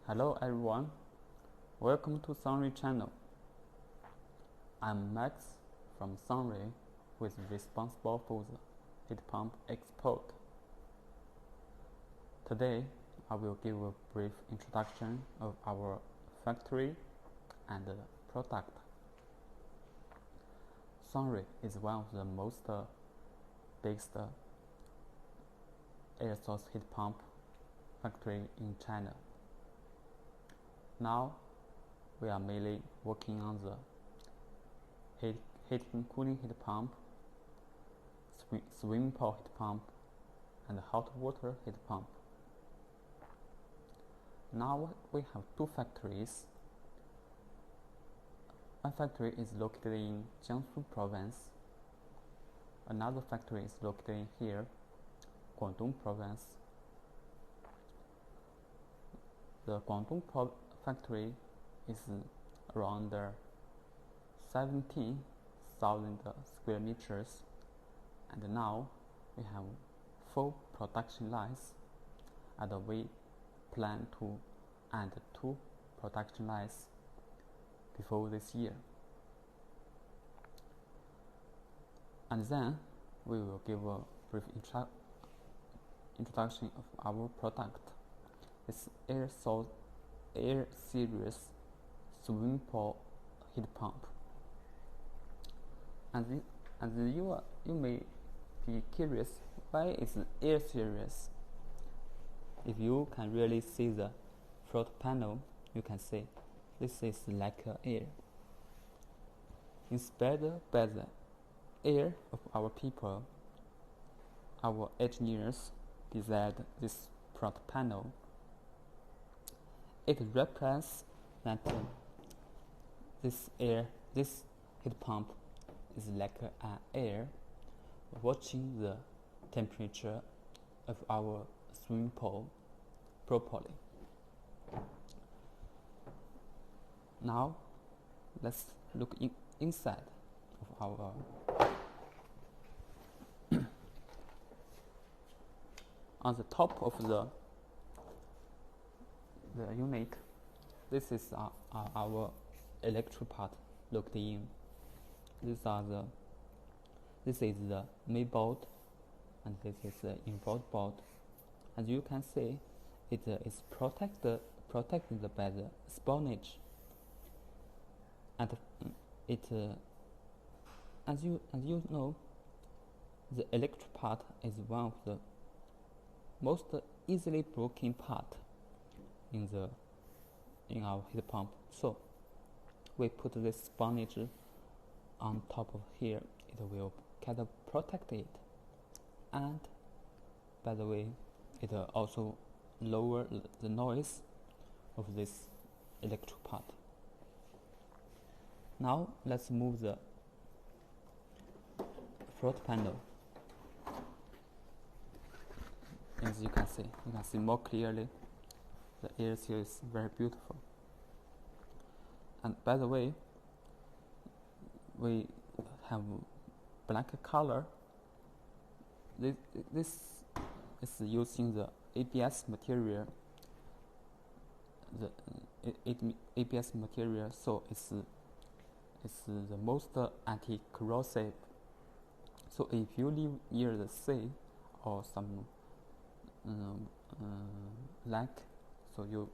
Hello everyone, welcome to Sunrain channel. I'm Max from Sunrain, who is responsible for the heat pump export. Today, I will give a brief introduction of our factory and product. Sunrain is one of the most biggest air source heat pump factory in China. Now, we are mainly working on the heating cooling heat pump, swimming pool heat pump, and hot water heat pump. Now we have two factories. One factory is located in Jiangsu province. Another factory is located in here, Guangdong province. The Guangdong factory is around 17,000 square meters, and now we have 4 production lines, and we plan to add 2 production lines before this year. And then we will give a brief introduction of our product. It's air series swimming pool heat pump. And you may be curious, why is it air series? If you can really see the front panel, you can see this is like air. Inspired by the air of our people, our engineers designed this front panel. It represents that this heat pump is like an air watching the temperature of our swimming pool properly. Now, let's look inside of our on the top of the unit. This is our electrical part looked in. This is the main board, and this is the inboard board. As you can see, it is protected by the sponge, and it as you know, the electric part is one of the most easily broken part in our heat pump. So we put this sponge on top of here. It will kind of protect it, and by the way, it also lower the noise of this electric part. Now let's move the front panel. As you can see more clearly. The air seal is very beautiful. And by the way, we have black color. This is using the ABS material. The ABS material, so it's the most anti-corrosive. So if you live near the sea or some lake, so you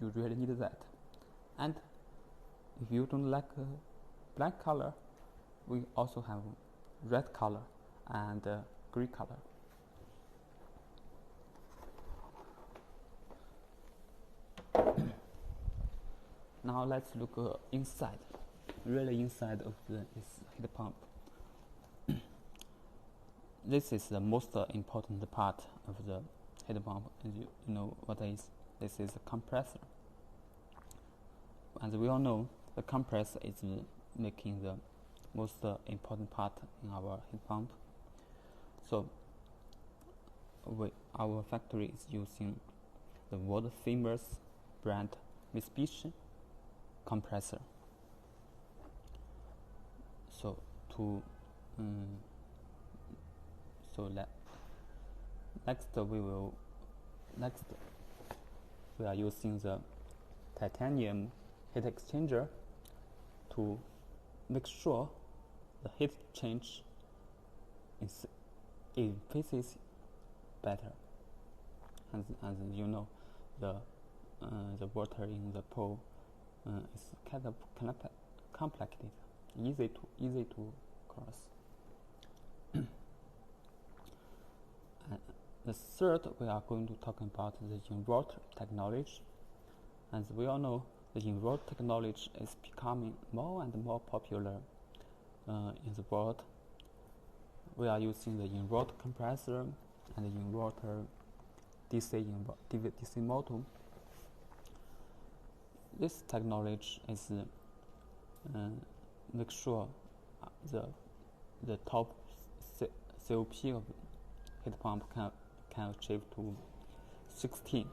really need that. And if you don't like black color, we also have red color and green color. Now let's look inside, really inside of this heat pump. This is the most important part of the heat pump. You know what it is. This is a compressor. As we all know, the compressor is making the most important part in our heat pump. So our factory is using the world famous brand Mitsubishi compressor. So next we are using the titanium heat exchanger to make sure the heat change is efficiency better. As you know, the water in the pool is kind of complicated, easy to cross. The third, we are going to talk about the inverter technology. As we all know, the inverter technology is becoming more and more popular in the world. We are using the inverter compressor and the inverter DC motor. This technology is make sure the top COP of heat pump can achieve to 16.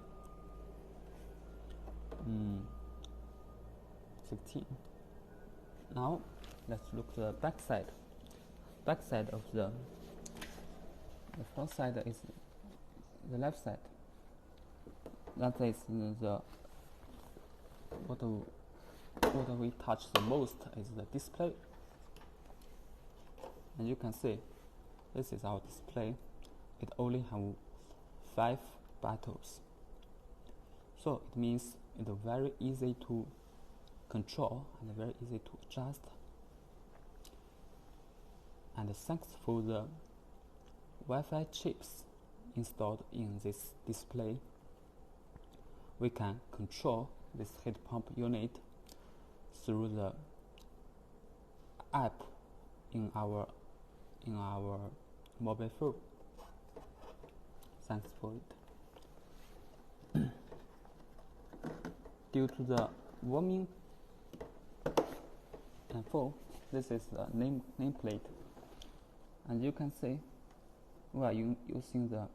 Now let's look at the back side. Back side of the front side is the left side. That is what we touch the most is the display. And you can see this is our display. It only have 5 buttons, so it means it's very easy to control and very easy to adjust. And thanks for the Wi-Fi chips installed in this display, we can control this heat pump unit through the app in our mobile phone. Thanks for it. Due to the warming and flow, this is the nameplate, and you can see we are using the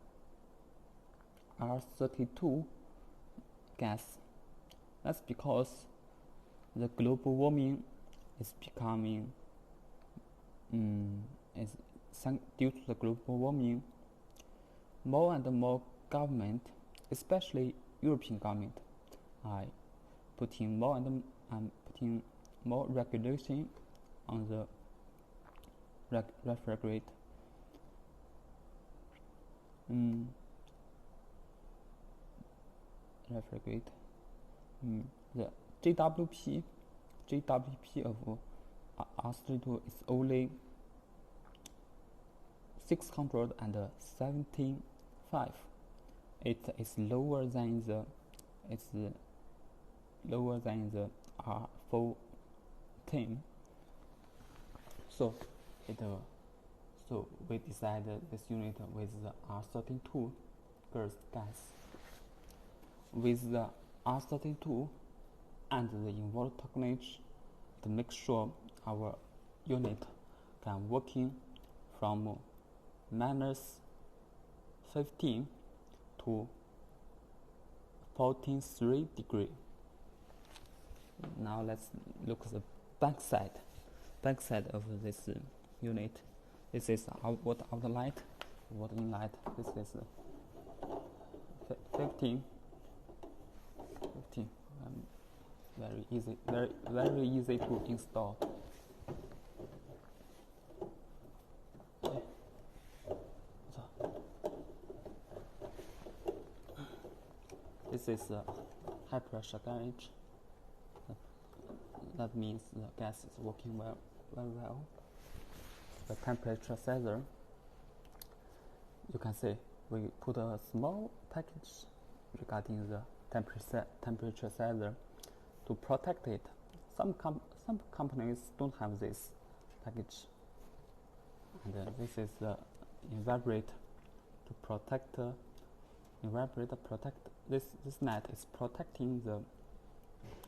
R32 gas. That's because the global warming is becoming due to the global warming, more and more government, especially European government, are putting more regulation on the refrigerate. The GWP of R32 is only 675. It is lower than the R14. So we decided this unit with the R32 gas. With the R32 and the inverter technology to make sure our unit can working from -15 to 43 degrees. Now let's look at the back side of this unit. This is outward light, outward inlet. This is 15. Very easy to install. This is a high pressure gauge. That means the gas is working very well. The temperature sensor, you can see we put a small package regarding the temperature sensor to protect it. Some companies don't have this package, and this is the evaporate to protect. This net is protecting the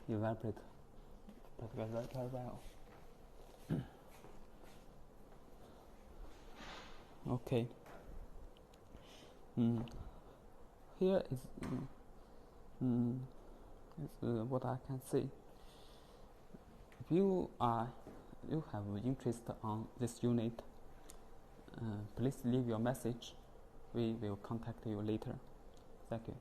evaporate very well. Okay. Here is what I can say. If you have interest on this unit, please leave your message. We will contact you later. Thank you.